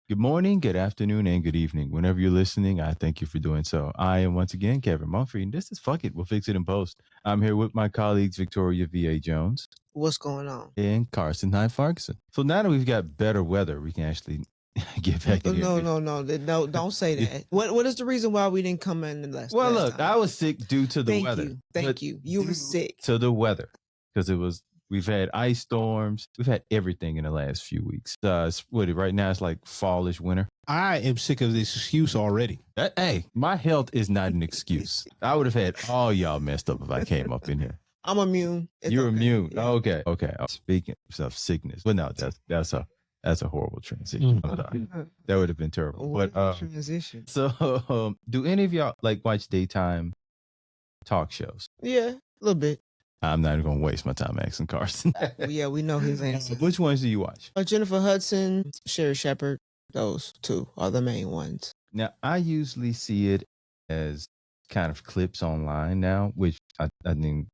Good morning, good afternoon, and good evening. Whenever you're listening, I thank you for doing so. I am once again Kevin Mumphrey, and this is Fuck It, We'll Fix It in Post. I'm here with my colleagues Victoria V.A. Jones. What's going on? And Carson Nye Farguson. So now that we've got better weather, we can actually get back in here. No, don't say that. What is the reason why we didn't come in the last Well, look, time? I was sick due to the weather. Thank you. You were sick. To the weather, because we've had ice storms. We've had everything in the last few weeks. Right now it's like fallish winter. I am sick of this excuse already. Hey, my health is not an excuse. I would have had all y'all messed up if I came up in here. I'm immune. You're okay. immune. Yeah. Okay. Speaking of sickness, but no, that's a horrible transition. That would have been terrible. But transition. So, do any of y'all watch daytime talk shows? Yeah, a little bit. I'm not even gonna waste my time asking Carson. Yeah, we know his answer. Which ones do you watch? Jennifer Hudson, Sherry Shepherd. Those two are the main ones. Now, I usually see it as kind of clips online now, which I mean,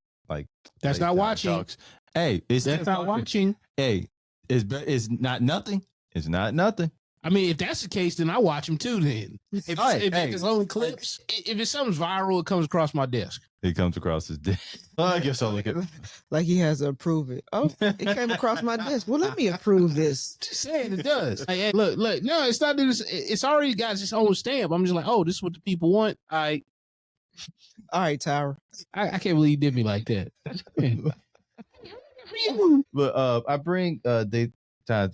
that's not watching. Talks. Hey, that's not watching. Hey, it's not nothing. It's not nothing. I mean, if that's the case, then I watch them too. Then if it's only clips, if it's something's viral, it comes across my desk. It comes across his desk. Well, I guess I'll look at it. Like he has to approve it. Oh, it came across my desk. Well, let me approve this. Just saying it does. Hey, look. No, it's not. It's already got its own stamp. I'm just like, oh, this is what the people want. All right, Tyra. I can't believe you did me like that. But I bring daytime.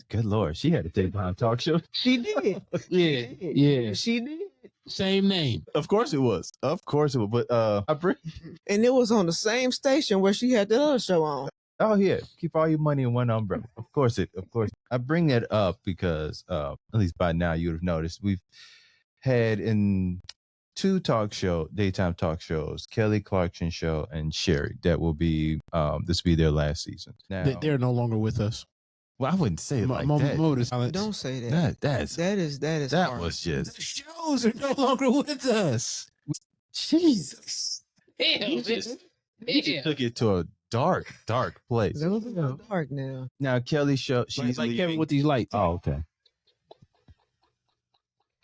Good Lord, she had a daytime talk show. She did. Yeah. She did. Same name. Of course it was. But I bring. And it was on the same station where she had the other show on. Oh yeah, keep all your money in one umbrella. Of course. I bring that up because at least by now you would have noticed we've had in two daytime talk shows, Kelly Clarkson show and Sherry. That will be this will be their last season. Now They're no longer with us. Well, I wouldn't say it like that. Don't say that. That was just the shows are no longer with us. Jesus. You just took it to a dark place. Dark now. Now Kelly's show, she's like Kevin with these lights. Oh, okay.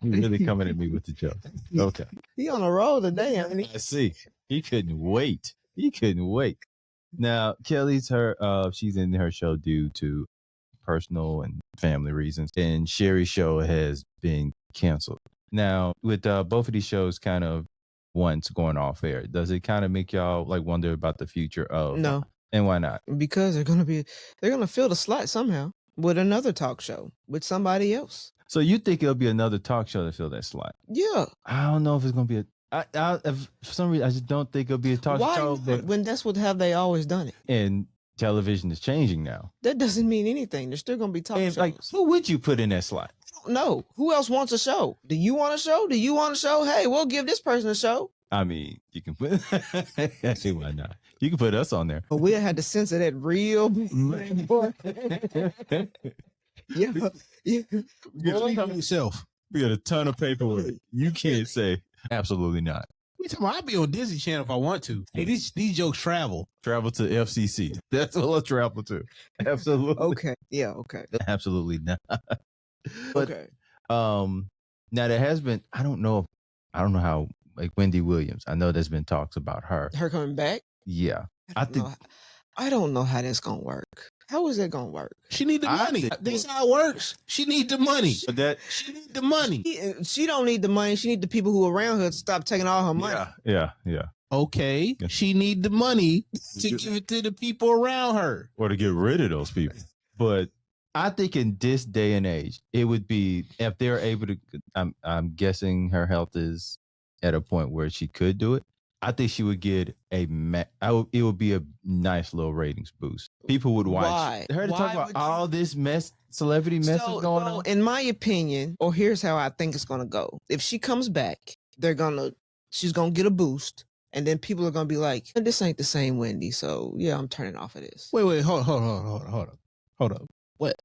You're really coming at me with the joke. Okay. He on a roll today, honey. I see. He couldn't wait. Now Kelly's she's in her show due to personal and family reasons, and Sherry's show has been canceled. Now with both of these shows kind of once going off air, does it kind of make y'all wonder about the future of No? And why not? Because they're gonna fill the slot somehow with another talk show with somebody else. So you think it'll be another talk show to fill that slot? Yeah. I don't know if it's gonna be for some reason I just don't think it'll be a talk show. But when that's have they always done it? And television is changing now. That doesn't mean anything. There's still gonna be talk shows. Who would you put in that slot? No. Who else wants a show? Do you want a show? Do you want a show? Hey, we'll give this person a show. I mean, you can put. Actually, why not? You can put us on there. But we had to censor that real. Yeah. Yourself. We got a ton of paperwork. You can't say absolutely not. I'll be on Disney Channel if I want to. Hey, these jokes travel. Travel to FCC. That's what I'll travel to. Absolutely. Okay. Yeah. Okay. Absolutely not. But, okay. Now there has been. I don't know how Wendy Williams. I know there's been talks about her. Her coming back. Yeah. I don't know how that's gonna work. How is that gonna work? She need the money. That's how it works. She need the money. She need the money. She don't need the money. She need the people who are around her to stop taking all her money. Yeah. Okay. She need the money to give it to the people around her. Or to get rid of those people. But I think in this day and age, it would be if they're able to. I'm guessing her health is at a point where she could do it. I think she would get it would be a nice little ratings boost. People would watch. Why? Her to talk about all this celebrity mess is going on. In my opinion, or here's how I think it's gonna go. If she comes back, she's gonna get a boost, and then people are gonna be like, "This ain't the same Wendy." So yeah, I'm turning off of this. Wait, hold up. What?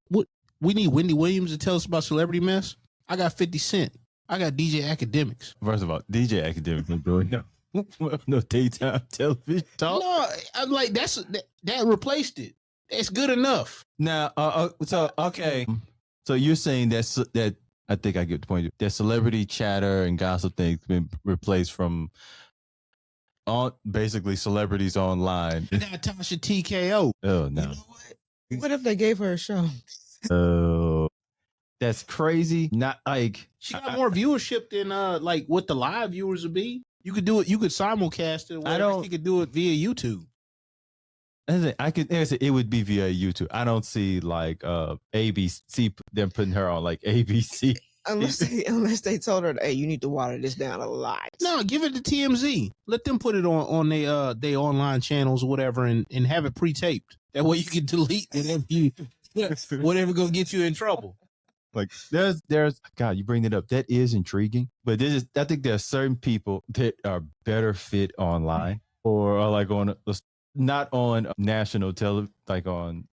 We need Wendy Williams to tell us about celebrity mess? I got 50 Cent. I got DJ Academics. First of all, DJ Academics ain't doing no daytime television talk. No, I'm like that replaced it. That's good enough. Now, so okay, so you're saying that I think I get the point. That celebrity chatter and gossip things been replaced from basically celebrities online. Natasha TKO. Oh You no. know what? What if they gave her a show? Oh, that's crazy. Not like She got more viewership than like what the live viewers would be. You could do it. You could simulcast it. I don't- You could do it via YouTube. it would be via YouTube. I don't see like ABC them putting her on like ABC. Unless they told her, hey, you need to water this down a lot. No, give it to TMZ. Let them put it on they online channels or whatever, and have it pre-taped. That way you can delete whatever gonna get you in trouble. Like there's God, you bring it up. That is intriguing, but I think there are certain people that are better fit online or like on not on national like on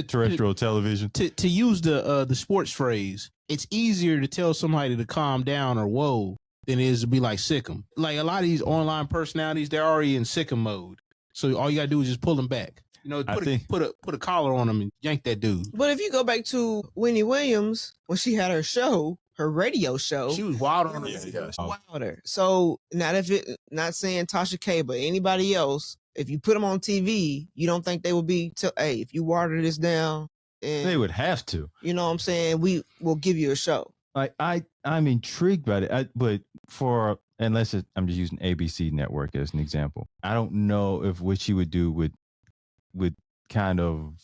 terrestrial television. To use the sports phrase, it's easier to tell somebody to calm down or whoa than it is to be like sick 'em. Like a lot of these online personalities, they're already in sick 'em mode. So all you gotta do is just pull them back. You know, put a collar on them and yank that dude. But if you go back to Wendy Williams, when she had her show, her radio show, She was wild on her. Yeah. wilder. So not saying Tasha K, but anybody else, if you put them on TV, you don't think they would be hey, if you water this down, and They would have to. you know what I'm saying, we will give you a show. Like I'm intrigued by it, but I'm just using ABC Network as an example. I don't know if what she would do would kind of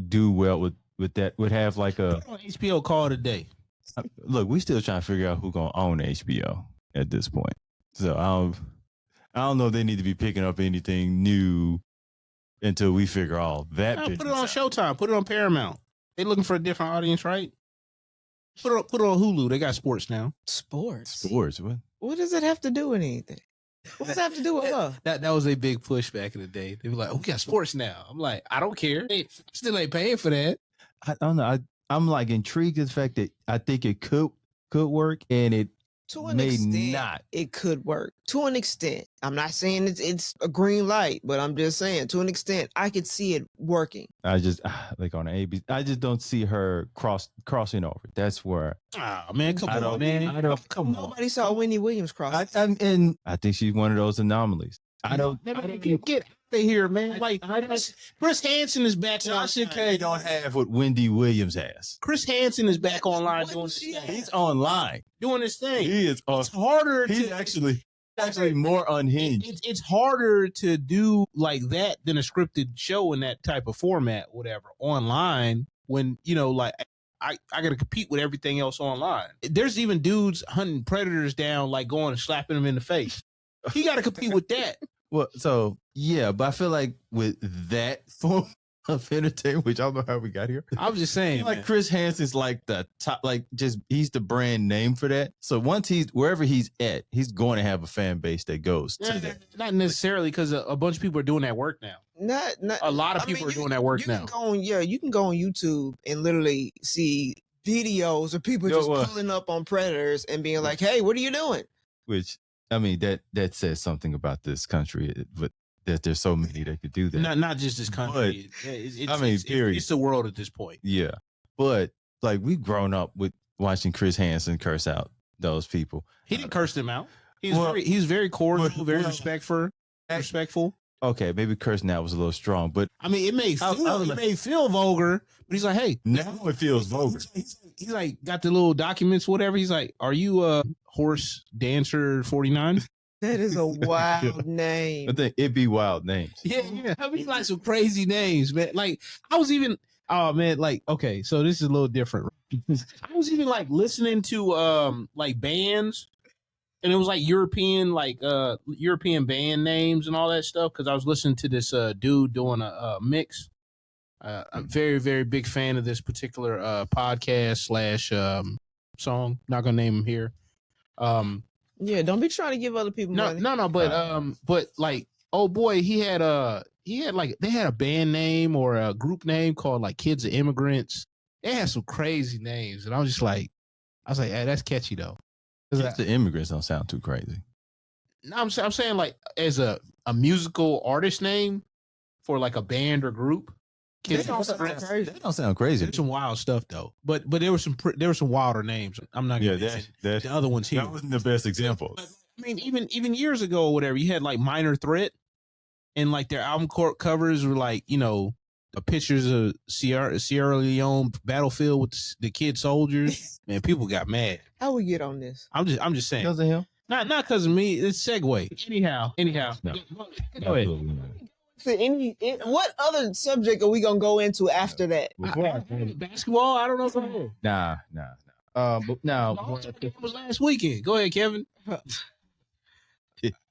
do well with that. Would have like a Put on HBO call today. look. We still trying to figure out who's gonna own HBO at this point. So I don't know if they need to be picking up anything new until we figure all that. No, put it business on out. Showtime. Put it on Paramount. They looking for a different audience, right? Put it on Hulu. They got sports now. Sports. What? Does it have to do with anything? What does that have to do with her? That was a big push back in the day. They were like, "Oh, we got sports now." I'm like, I don't care. They still ain't paying for that. I don't know. I'm like intrigued at the fact that I think it could work, and it To an may extent, not. it could work. To an extent. I'm not saying it's a green light, but I'm just saying to an extent, I could see it working. I just like on ABC. I just don't see her crossing over. That's where Oh man, come I on, don't- man. I don't- Come on. Nobody saw Wendy Williams cross. and I think she's one of those anomalies. I don't Get out of here, man. Like Chris Hansen is back. Tasha K don't have what Wendy Williams has. Chris Hansen is back online doing this She thing. He's online. Doing this thing. He is. It's harder He's to actually more unhinged. it's harder to do like that than a scripted show in that type of format, whatever, online when, you know, like I got to compete with everything else online. There's even dudes hunting predators down, like going and slapping them in the face. He got to compete with that. Well, so yeah, but I feel like with that form of entertainment, which I don't know how we got here. I was just saying, Like man. Chris Hansen's like the top, like just he's the brand name for that. So once he's wherever he's at, he's going to have a fan base that goes to that. Not necessarily, because a bunch of people are doing that work now. Not A lot of I people mean, are doing that work you now. You can go on YouTube and literally see videos of people Yo, just pulling up on predators and being like, "Hey, what are you doing?" Which I mean that says something about this country, but that there's so many that could do that. Not just this country. Period. It's the world at this point. Yeah, but like we've grown up with watching Chris Hansen curse out those people. He didn't curse them out. Well, He's very cordial, very well, respectful. Okay, maybe cursing out was a little strong, but I mean, it may feel vulgar, but he's like, hey, now it feels vulgar. He's like got the little documents, whatever. He's like, are you a horse dancer 49? That is a wild name. I think it'd be wild names. Yeah. I mean, like some crazy names, man. Like I was even, oh man, like okay, so this is a little different. I was even like listening to like bands, and it was like European band names and all that stuff, because I was listening to this dude doing a mix. I'm very, very big fan of this particular podcast / song. Not gonna name him here. Yeah, don't be trying to give other people money. No, but like, oh boy, they had a band name or a group name called like Kids of Immigrants. They had some crazy names, and I was like, hey, that's catchy though. The immigrants don't sound too crazy. No, I'm saying like as a musical artist name for like a band or group. That don't sound crazy. That don't sound crazy. There's some wild stuff though, but there were some wilder names. I'm not gonna mention the other ones here. That wasn't the best example. I mean, even years ago or whatever, you had like Minor Threat, and like their album covers were like, you know, pictures of Sierra Leone battlefield with the kid soldiers. Man, people got mad. How we get on this? I'm just saying. Because of him? Not because of me. It's segue. Anyhow. No. Go ahead. What other subject are we gonna go into after that? Basketball? I don't know. Go ahead. Nah. But now It was last weekend. Go ahead, Kevin.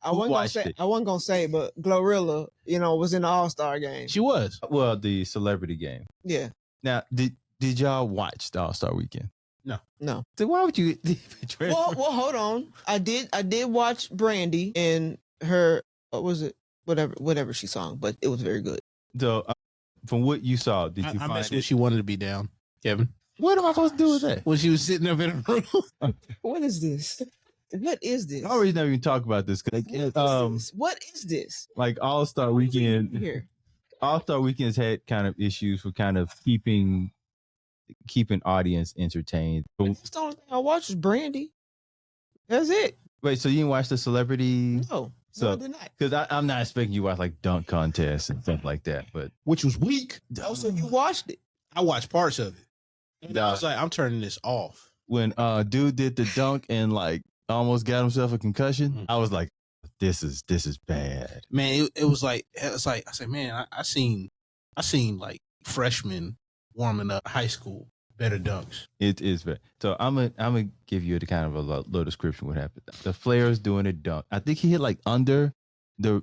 I wasn't gonna say, but Glorilla, you know, was in the All-Star game. She was. Well, the celebrity game. Yeah. Now, did y'all watch the All-Star weekend? No. So why would you? Well, hold on. I did watch Brandy and her. What was it? Whatever she sung, but it was very good. So, from what you saw, did you I find messed with she wanted to be down, Kevin. What am I supposed to do with that? When she was sitting up in a room. What is this? What is this? I always never even talk about this. What is this? Like All-Star weekend. Here. All-Star weekends had kind of issues with kind of keeping audience entertained. That's the only thing I watched was Brandy. That's it. Wait, so you didn't watch the celebrity? No. So, no, I did not. because I'm not expecting you to watch like dunk contests and stuff like that, but Which was weak. Oh, so you watched it? I watched parts of it. And Nah. I was like, I'm turning this off. when dude did the dunk and like almost got himself a concussion, I was like, this is bad. Man, it was like I said, man, I seen like freshmen warming up high school better dunks. It is bad. So I'm gonna give you a kind of a little description of what happened. The Flair's doing a dunk. I think he hit like under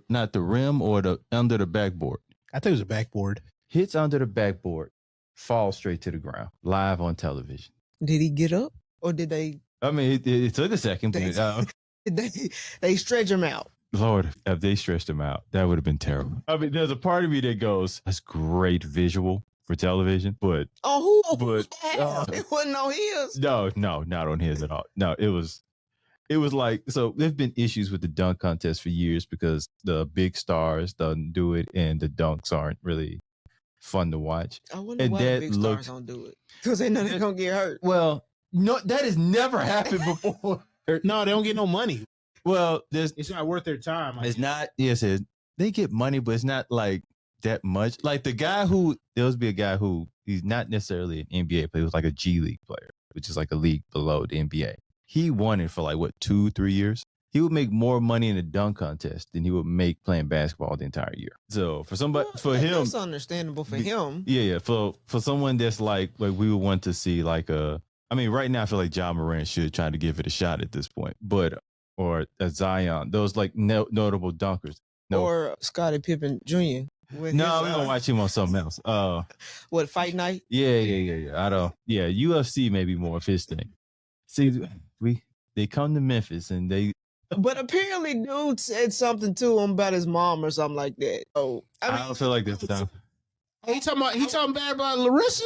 not the rim or under the backboard. I think it was a backboard. Hits under the backboard, falls straight to the ground, live on television. Did he get up, or did they? I mean, it took a second, but They stretch him out. Lord, if they stretched him out, that would have been terrible. I mean, there's a part of me that goes, that's great visual for television, but Oh, who? But, It wasn't on his. no, not on his at all. No, it was like, so there've been issues with the dunk contest for years because the big stars don't do it and the dunks aren't really fun to watch. I wonder And why that the big looked- stars don't do it, because they know they're gonna get hurt. Well, no, that has never happened before. No, they don't get no money. Well, It's not worth their time. it's not, yes, they get money, but it's not like that much. Like the guy there was be a guy who, he's not necessarily an NBA player, he was like a G League player, which is like a league below the NBA. He won it for like, 2-3 years? He would make more money in a dunk contest than he would make playing basketball the entire year. So for somebody, for him, That's understandable for him. yeah. For someone that's like we would want to see like I mean, right now I feel like John Morant should try to give it a shot at this point, or a Zion, those like notable dunkers. No, Or Scottie Pippen Jr. with no, his, we're gonna watch him on something else. what, Fight Night? Yeah. I don't. Yeah, UFC may be more of his thing. See, they come to Memphis and they. But apparently, dude said something to him about his mom or something like that. Oh, I don't feel like this time. He talking bad about Larissa.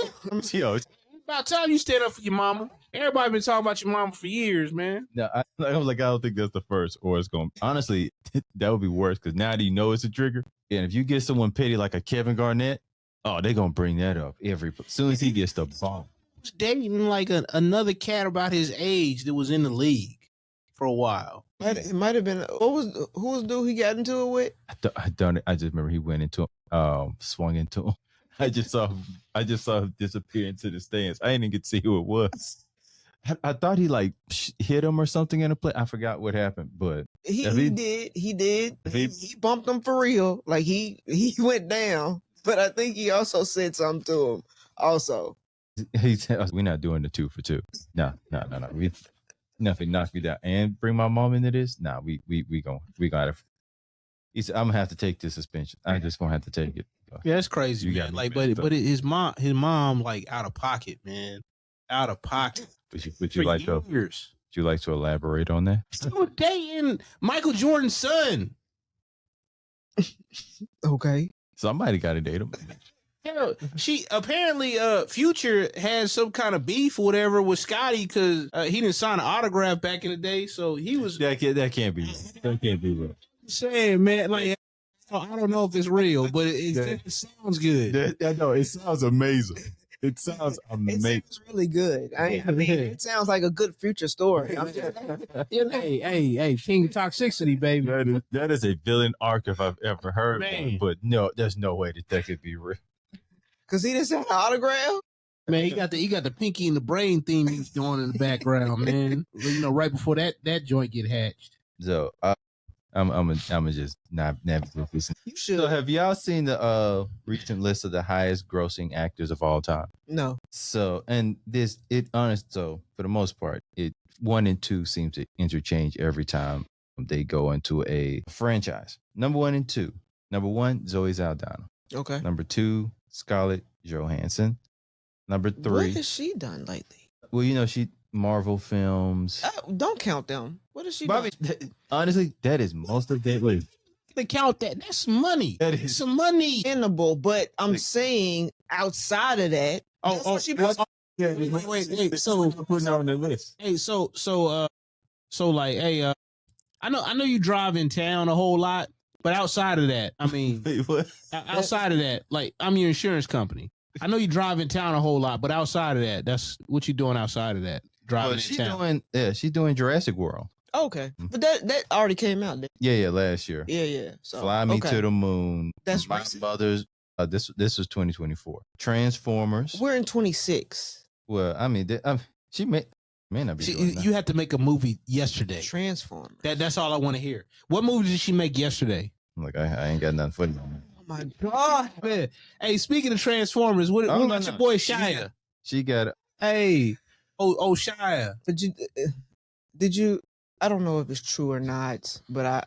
Yo, About time you stand up for your mama. Everybody been talking about your mama for years, man. no, I was like, I don't think that's the first, or it's going. Honestly, that would be worse because now that you know it's a trigger, and if you get someone petty like a Kevin Garnett, oh, they're gonna bring that up as soon as he gets the ball. He was dating like another cat about his age that was in the league for a while. it might have been. Who was the dude he got into it with? I just remember he went into him, swung into him. I just saw him disappear into the stands. I didn't even get to see who it was. I thought he like hit him or something in a play. I forgot what happened, but He did. He- He bumped him for real. Like he went down. But I think he also said something to him. Also, he said, "We're not doing the 2 for 2. No. We nothing knock me down and bring my mom into this. Nah, we gotta." He said, "I'm gonna have to take this suspension. I'm just gonna have to take it." Yeah, that's crazy, You man. got me, Like, man. but his mom, like out of pocket, man, out of pocket. Would For you like to? years. Would you like to elaborate on that? She was dating Michael Jordan's son. okay. Somebody got to date him. Hell, she apparently Future has some kind of beef or whatever with Scotty because he didn't sign an autograph back in the day. So he was That can't be. That can't be real. saying, man, like I don't know if it's real, but it sounds good. No, it sounds amazing. It sounds It amazing. sounds really good. I mean, it sounds like a good future story. I'm just, Hey, King Toxicity, baby. That is a villain arc if I've ever heard Man. one. But no, there's no way that could be real. Cause he didn't send an autograph. Man, he got the Pinky and the Brain theme he's doing in the background, man. You know, right before that joint get hatched. So I'm just not listen. You should. So have y'all seen the recent list of the highest grossing actors of all time? No. So so for the most part, 1 and 2 seem to interchange every time they go into a franchise. Number 1 and 2. Number 1, Zoe Saldana. Okay. Number 2, Scarlett Johansson. Number 3. What has she done lately? Well, she Marvel films. Don't count them. What has she done? Honestly, that is most of that list. They count that. That's money. That is some money. Understandable, but I'm saying outside of that. Wait. So putting on the list. Hey, I know you drive in town a whole lot, but outside of that, I mean, Wait, what? outside of that, like I'm your insurance company. I know you drive in town a whole lot, but outside of that, that's what you doing outside of that. Driving in town. She's doing Jurassic World. Okay, but that already came out. Yeah, last year. Yeah. So Fly Me to the Moon. That's My recent. Brothers. This was 2024. Transformers. We're in 26. Well, I mean, she may not be. doing that. You had to make a movie yesterday. Transformers. That's all I want to hear. What movie did she make yesterday? Look, I ain't got nothing for you. Oh my God, man. Hey, speaking of Transformers, what about your boy Shia? She got it. Hey, Shia. Did you? I don't know if it's true or not, but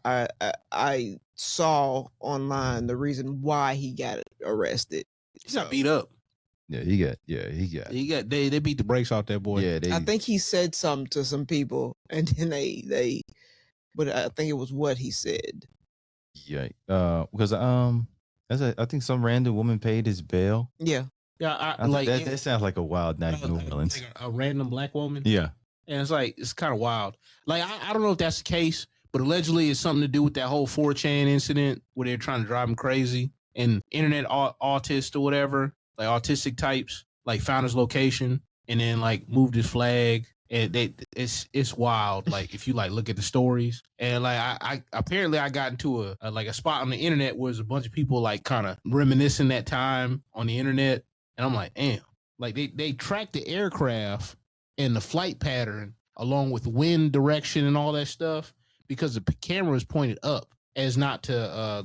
I saw online the reason why he got arrested. He's not beat up. Yeah, he got. They beat the brakes off that boy. Yeah, I think he said something to some people, and then but I think it was what he said. Yeah, because I think some random woman paid his bail. Yeah. Yeah, that sounds like a wild night in New Orleans. Like a random black woman. Yeah, and it's kind of wild. Like I don't know if that's the case, but allegedly it's something to do with that whole 4chan incident where they're trying to drive him crazy, and internet autist or whatever, like autistic types, like found his location and then like moved his flag. And it's wild. Like if you like look at the stories, and like I apparently I got into a spot on the internet where there's a bunch of people like kind of reminiscing that time on the internet, and I'm like, damn, like they tracked the aircraft and the flight pattern along with wind direction and all that stuff because the camera is pointed up as not to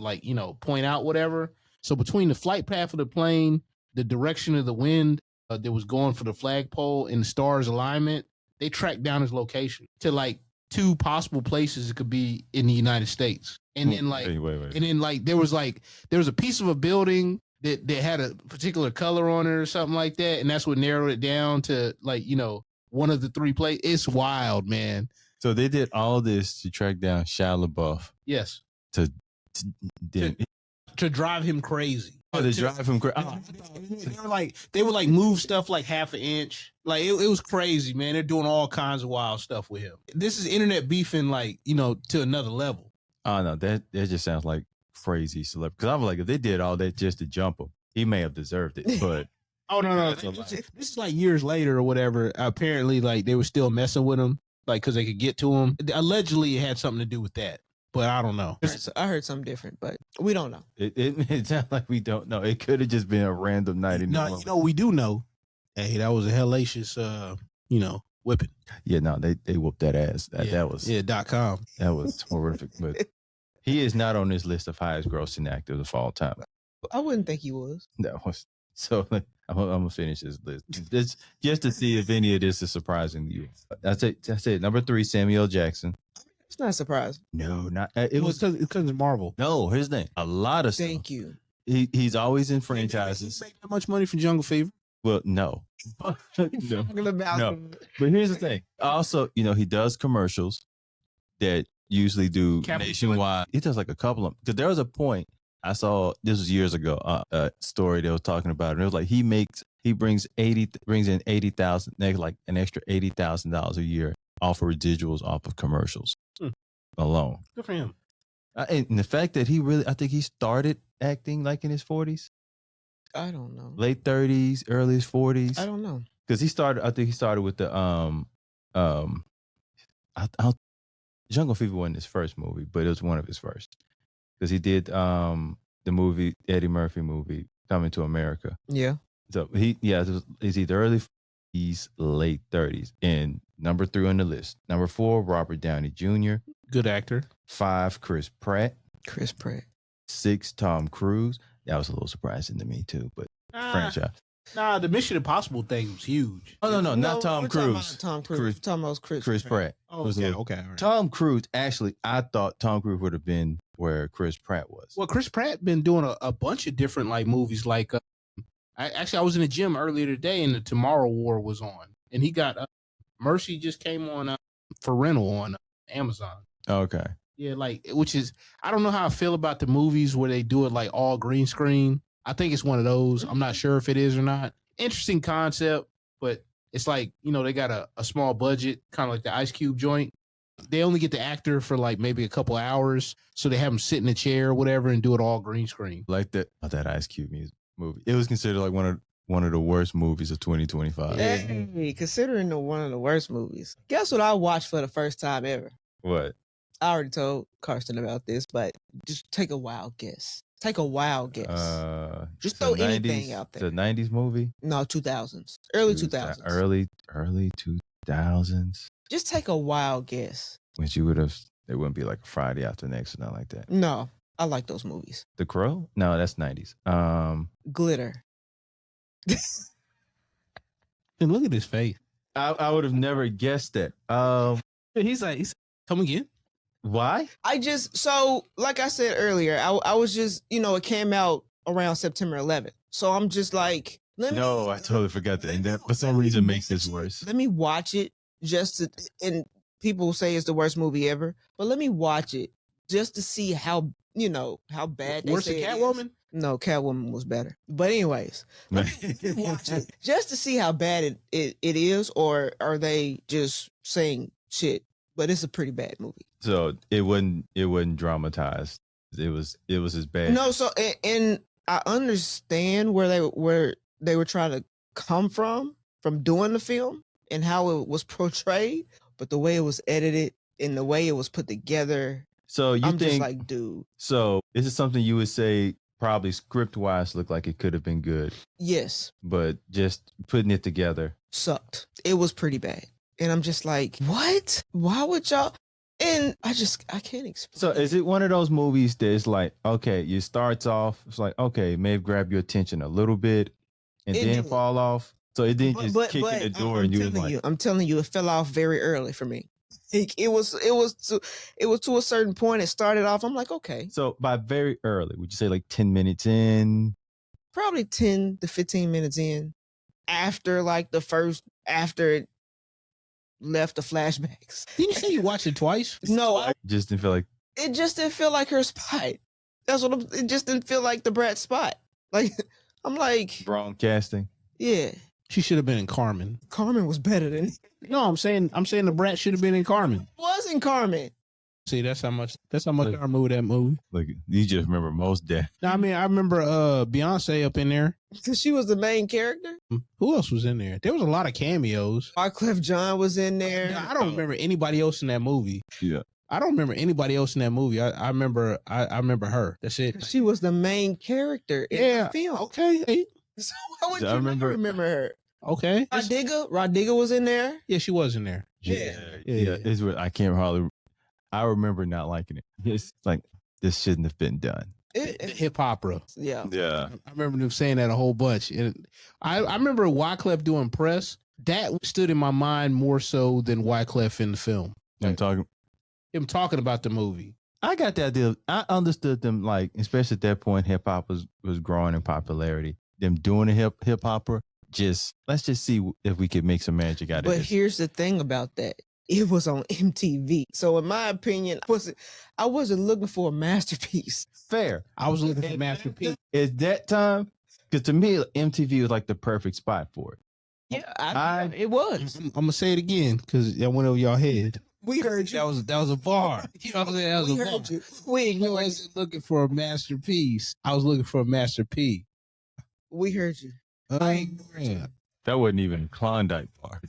point out whatever. So between the flight path of the plane, the direction of the wind that was going for the flagpole, and the stars alignment, they tracked down his location to like 2 possible places it could be in the United States. And then like, wait. and then like there was a piece of a building that had a particular color on it or something like that, and that's what narrowed it down to like one of the 3 places. It's wild, man. So they did all this to track down Shia LaBeouf. Yes. To drive him crazy. To drive him crazy. They would move stuff like half an inch. Like it was crazy, man. They're doing all kinds of wild stuff with him. This is internet beefing to another level. Oh no, that just sounds like crazy celebrity. Because I'm like, if they did all that just to jump him, he may have deserved it. But oh no, this is like years later or whatever. Apparently, like they were still messing with him, like because they could get to him. Allegedly, it had something to do with that. But I don't know. I heard something different, but we don't know. It sounds like we don't know. It could have just been a random night in New Orleans. We do know. Hey, that was a hellacious, whipping. Yeah, no, they whooped that ass. That was .com. That was horrific. But he is not on this list of highest grossing actors of all time. I wouldn't think he was. That was so. I'm gonna finish this list just to see if any of this is surprising to you. That's it. Number 3, Samuel Jackson. It's not surprising. No, not it was because of Marvel. No, his name. A lot of stuff. Thank you. He's always in franchises. He make that much money from Jungle Fever? Well, no. No. But here's the thing. Also, he does commercials that usually do nationwide. He does like a couple of them. Because there was a point I saw, this was years ago, a story that was talking about it. And it was like he brings in 80,000, like an extra $80,000 a year off of residuals off of commercials alone. Good for him. And the fact that I think he started acting like in his 40s, I don't know. late 30s, early 40s. I don't know. Because I think he started with the Jungle Fever wasn't his first movie, but it was one of his first. Because he did the movie, Eddie Murphy movie, Coming to America. Yeah. So he's either early 40s, late 30s. And number 3 on the list. Number 4, Robert Downey Jr. Good actor. 5, Chris Pratt. 6, Tom Cruise. That was a little surprising to me too, but franchise. Nah, the Mission Impossible thing was huge. Oh no, not Tom Cruise. Tom Cruise. We're talking about Chris Pratt. Oh, okay, okay. All right. Tom Cruise, actually, I thought Tom Cruise would have been where Chris Pratt was. Well, Chris Pratt been doing a bunch of different like movies. Like, I was in the gym earlier today, and the Tomorrow War was on, and he got Mercy just came on for rental on Amazon. Okay. Yeah, like, which is, I don't know how I feel about the movies where they do it like all green screen. I think it's one of those. I'm not sure if it is or not. Interesting concept, but it's like, they got a small budget, kind of like the Ice Cube joint. They only get the actor for like maybe a couple hours, so they have him sit in a chair or whatever and do it all green screen. Like that Ice Cube movie. It was considered like one of the worst movies of 2025. Hey, considering one of the worst movies. Guess what I watched for the first time ever? What? I already told Karsten about this, but just take a wild guess. Just throw anything out there. The 90s movie? No, 2000s. Early 2000s. Early 2000s. Just take a wild guess. Which it wouldn't be like a Friday After Next or nothing like that. No, I like those movies. The Crow? No, that's 90s. Glitter. And look at his face. I would have never guessed that. He's like, come again? Why? So like I said earlier, I was just, it came out around September 11th. So I'm just like, I totally forgot that. And that for some reason makes this worse. Let me watch it and people say it's the worst movie ever, but let me watch it just to see how bad they Worse say than it Catwoman? is. No, Catwoman was better. But anyways, let me watch it just to see how bad it is, or are they just saying shit? But it's a pretty bad movie. So it wasn't dramatized. It was as bad. No, so and I understand where they were trying to come from doing the film and how it was portrayed, but the way it was edited and the way it was put together. So I'm just like, dude. So is it something you would say probably script wise looked like it could have been good? Yes. But just putting it together sucked. It was pretty bad. And I'm just like, what? Why would y'all? And I can't explain. So is it one of those movies that's like, okay, it starts off, it's like, okay, may have grabbed your attention a little bit and then fall off. So it didn't just kick in the door and you was like, I'm telling you, it fell off very early for me. It was to a certain point. It started off. I'm like, okay. So by very early, would you say like 10 minutes in? Probably 10 to 15 minutes in. After it left the flashbacks. Didn't you say you watched it twice? No, it just didn't feel like her spot. It just didn't feel like the Brat spot. Like, I'm like, wrong casting. Yeah. She should have been in Carmen. Carmen was better than. No, I'm saying the Brat should have been in Carmen. Was in Carmen. See, that's how much I remember that movie. Like, you just remember most death. I mean, I remember Beyonce up in there. Because she was the main character? Who else was in there? There was a lot of cameos. Wyclef Jean was in there. I don't remember anybody else in that movie. Yeah. I don't remember anybody else in that movie. I remember her. That's it. She was the main character in the film. Okay. Hey. So why would you remember her? Okay. Rodiga was in there. Yeah, she was in there. Yeah. It's what I can't hardly. I remember not liking it. It's like, this shouldn't have been done. Hip opera. Yeah. I remember them saying that a whole bunch. And I remember Wyclef doing press. That stood in my mind more so than Wyclef in the film. I'm talking. Him talking about the movie. I got the idea. I understood them, like, especially at that point, hip hop was growing in popularity. Them doing a hip opera. Let's just see if we could make some magic out of this. But here's the thing about that. It was on MTV. So in my opinion, I wasn't looking for a masterpiece. Fair. I was looking for a masterpiece. It's that time. Because to me, MTV was like the perfect spot for it. Yeah, it was. I'm going to say it again because I went over y'all head. We heard you. That was a bar. You know what I'm saying? That was We a bar. heard you. We I ignored you. wasn't looking for a masterpiece. I was looking for a masterpiece. We heard you. Yeah. That wasn't even Klondike bar.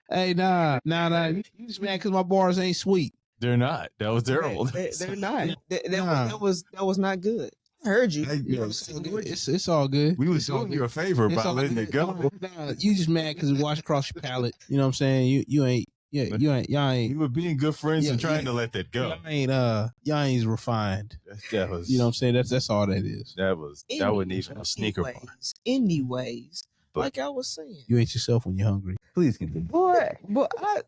Hey, nah. You just mad because my bars ain't sweet. They're not. That was their old. They're not. Nah. That was not good. I heard you. Hey, You know, It's all good. We was It's all doing good. you a favor It's by all letting good. it go. Nah, you just mad because it washed across your palate. You know what I'm saying? You ain't. Yeah, y'all ain't. You were being good friends Yeah, and trying yeah. to let that go. Y'all ain't refined. That was. You know what I'm saying? That's all that is. That wasn't even a sneaker bar. Anyways, But- like I was saying. You ain't yourself when you're hungry. Please continue. Boy,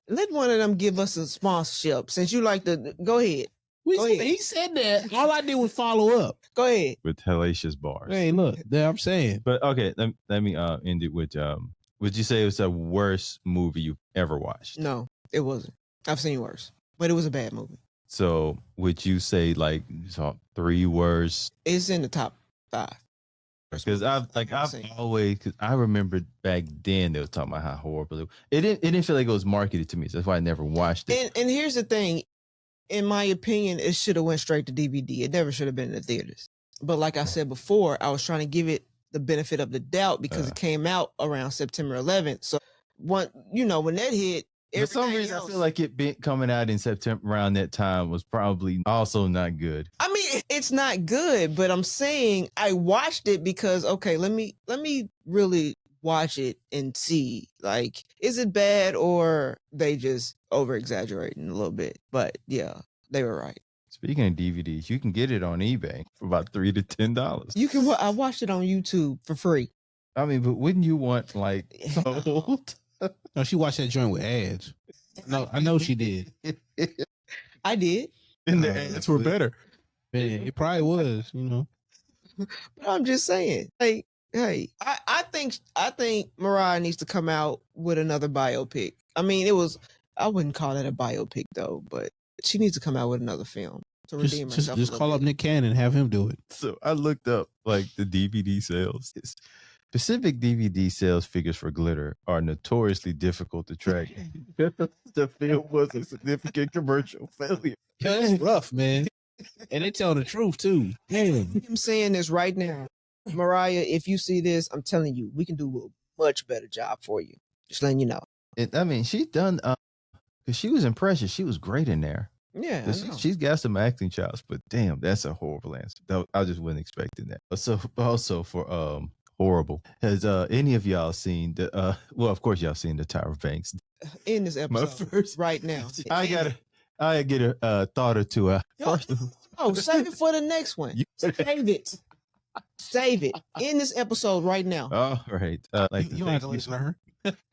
let one of them give us a sponsorship since you like to go ahead. Go ahead. He said that. All I did was follow up. Go ahead. With hellacious bars. Hey, look, there I'm saying. But okay, let me end it with would you say it was the worst movie you've ever watched? No, it wasn't. I've seen worse. But it was a bad movie. So would you say like you saw 3 worst? It's in the top 5. Because I've seen. always, because I remember back then they was talking about how horrible it didn't feel like it was marketed to me. So that's why I never watched it. And here's the thing. In my opinion, it should have went straight to DVD. It never should have been in the theaters. But like I said before, I was trying to give it the benefit of the doubt because it came out around September 11th. So when that hit, For some everything reason, else- I feel like it being coming out in September around that time was probably also not good. I mean, it's not good, but I'm saying I watched it because okay, let me really watch it and see, like, is it bad or they just over exaggerating a little bit? But yeah, they were right. Speaking of DVDs, you can get it on eBay for about $3 to $10. You can. I watched it on YouTube for free. I mean, but wouldn't you want like sold? No, she watched that joint with ads. No, I know she did. I did, And the ads were better. Man, it probably was, but I'm just saying, like, hey, I think Mariah needs to come out with another biopic. I mean, I wouldn't call it a biopic though, but she needs to come out with another film to redeem herself. Just call up Nick Cannon and have him do it. So I looked up like the DVD sales. Specific DVD sales figures for Glitter are notoriously difficult to track. The film was a significant commercial failure. Yeah, that's rough, man. And they tell the truth too. Man. I'm saying this right now, Mariah. If you see this, I'm telling you, we can do a much better job for you. Just letting you know. I mean, she's done because she was impressive. She was great in there. Yeah, I know. She's got some acting chops, but damn, that's a horrible answer. I just wasn't expecting that. So also for horrible, has any of y'all seen the well, of course y'all seen the Tyra Banks. In this episode, right now. I get a thought or two. First, Oh, save it for the next one. Save it. Save it. In this episode right now. all right. Like You don't have to listen to her.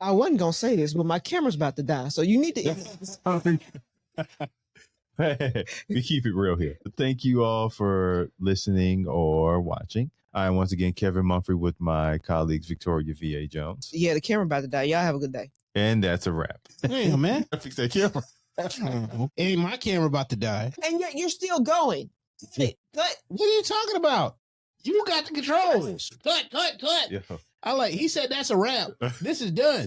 I wasn't gonna say this, but my camera's about to die, so you need to. We keep it real here. Thank you all for listening or watching. I am once again Kevin Mumphrey with my colleagues Victoria V.A. Jones. Yeah, the camera about to die. Y'all have a good day. And that's a wrap. Damn, man. I fixed that camera. Ain't my camera about to die? And yet you're still going. Cut. What are you talking about? You got the controls. Cut. Yeah. He said that's a wrap. This is done.